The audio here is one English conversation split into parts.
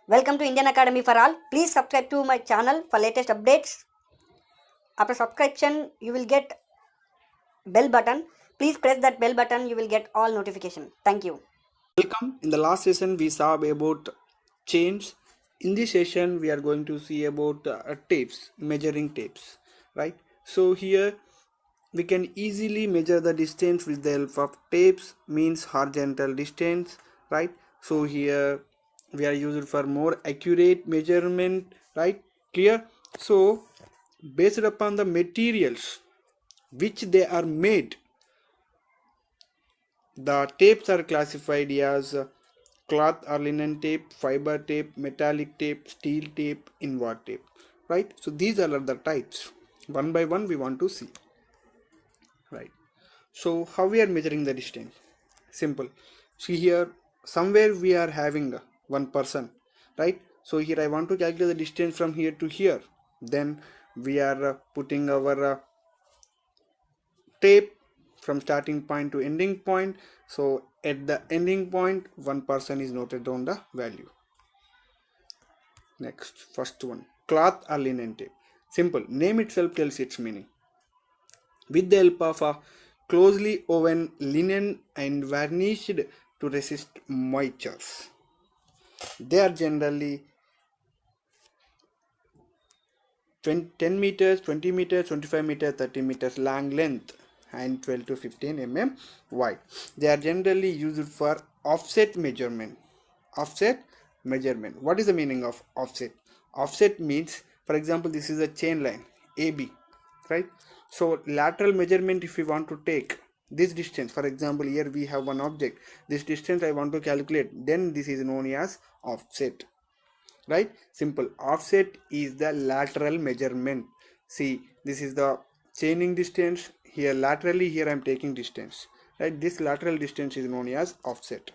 Welcome to Indian Academy for All. Please subscribe to my channel for latest updates. After subscription, you will get bell button. Please press that bell button. You will get all notification. Thank you. Welcome. In the last session we saw about chains. In this session we are going to see about tapes, measuring tapes, right? So here we can easily measure the distance with the help of tapes, means horizontal distance, right? So here we are used for more accurate measurement, right? Clear? So based upon the materials which they are made, the tapes are classified as cloth or linen tape, fiber tape, metallic tape, steel tape, invert tape, right? So these are the types. One by one we want to see, right? So how we are measuring the distance? Simple. See here, somewhere we are having one person, right? So here I want to calculate the distance from here to here. Then we are putting our tape from starting point to ending point. So at the ending point, one person is noted down the value. Next, first one, cloth or linen tape. Simple, name itself tells its meaning. With the help of a closely woven linen and varnished to resist moistures. They are generally 10 meters, 20 meters, 25 meters, 30 meters long length and 12 to 15 mm wide. They are generally used for offset measurement. Offset measurement. What is the meaning of offset? Offset means, for example, this is a chain line AB, right? So lateral measurement, if we want to take this distance, for example, here we have one object, this distance I want to calculate, then this is known as offset, right? Simple. Offset is the lateral measurement. See, this is the chaining distance, here laterally, here I am taking distance, right? This lateral distance is known as offset.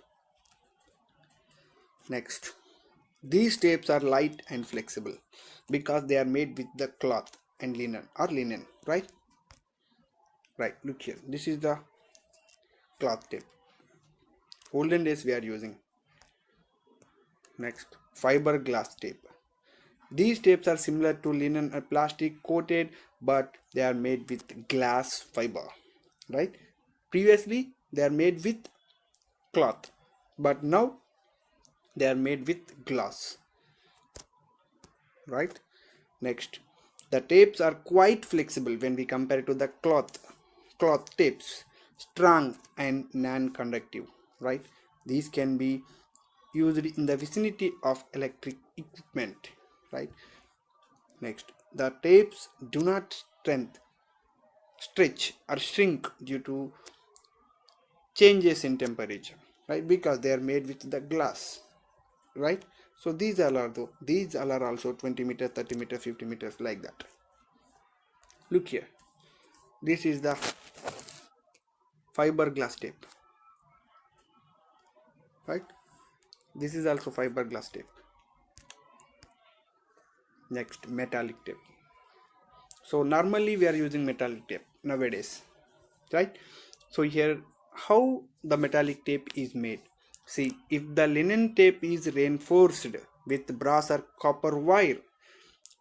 Next, these tapes are light and flexible because they are made with the cloth and linen or linen, right? Right, look here, this is the cloth tape. Olden days we are using. Next, fiberglass tape. These tapes are similar to linen or plastic coated, but they are made with glass fiber, right? Previously they are made with cloth, but now they are made with glass, right? Next, the tapes are quite flexible when we compare to the cloth tapes, strong and non-conductive, right? These can be used in the vicinity of electric equipment, right? Next, the tapes do not stretch or shrink due to changes in temperature, right? Because they are made with the glass, right? So these all are also 20 meters, 30 meters, 50 meters, like that. Look here, this is the fiberglass tape, right? This is also fiberglass tape. Next, metallic tape. So normally we are using metallic tape nowadays, right? So here how the metallic tape is made. See, if the linen tape is reinforced with brass or copper wire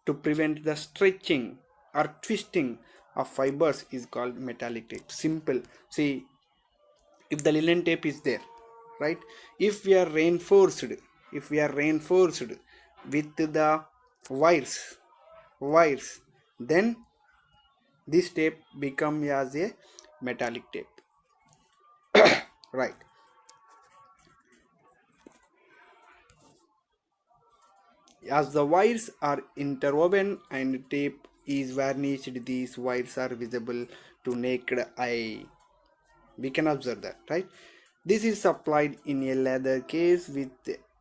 to prevent the stretching or twisting of fibers, is called metallic tape. Simple. See, if the linen tape is there, right? If we are reinforced with the wires, then this tape become as a metallic tape, right? As the wires are interwoven and tape is varnished, these wires are visible to naked eye. We can observe that, right? This is supplied in a leather case with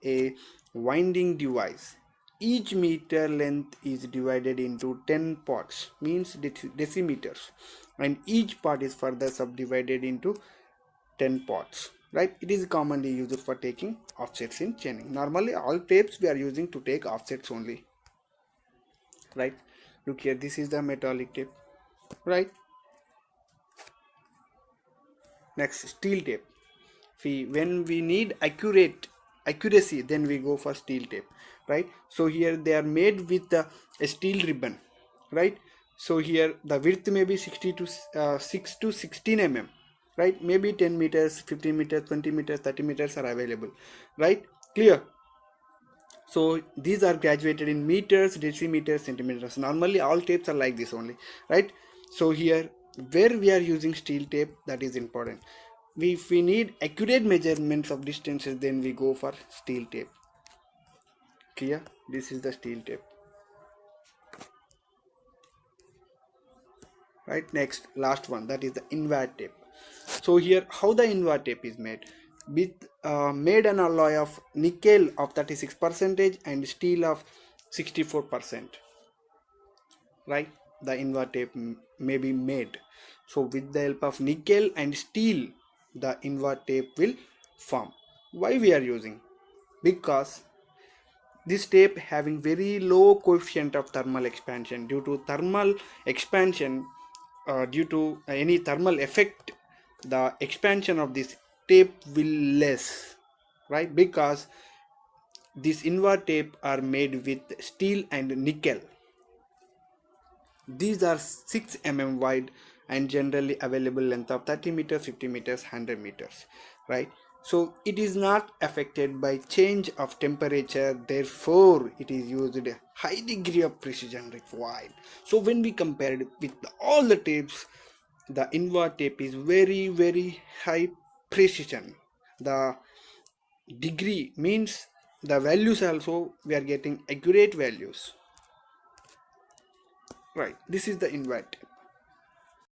a winding device. Each meter length is divided into 10 parts, means decimeters, and each part is further subdivided into 10 parts, right? It is commonly used for taking offsets in chaining. Normally all tapes we are using to take offsets only, right? Look here, this is the metallic tape, right? Next, steel tape. See, when we need accurate accuracy, then we go for steel tape, right? So here they are made with a steel ribbon, right? So here the width may be 60 to 6 to 16 mm, right? Maybe 10 meters, 15 meters, 20 meters, 30 meters are available, right? Clear? So these are graduated in meters, decimeters, centimeters. Normally all tapes are like this only, right? So here where we are using steel tape, that is important. If we need accurate measurements of distances, then we go for steel tape. Clear? This is the steel tape, right? Next, last one, that is the invert tape. So here how the invert tape is made, with made an alloy of nickel of 36% and steel of 64%, right? The invert tape may be made. So with the help of nickel and steel, the invert tape will form. Why we are using? Because this tape having very low coefficient of thermal expansion. Due to thermal expansion, due to any thermal effect, the expansion of this tape will less, right? Because these invert tape are made with steel and nickel. These are 6 mm wide and generally available length of 30 meters, 50 meters, 100 meters, right? So it is not affected by change of temperature, therefore it is used a high degree of precision required. So when we compare it with all the tapes, the invert tape is very high precision. The degree means the values also we are getting accurate values, right? This is the invert.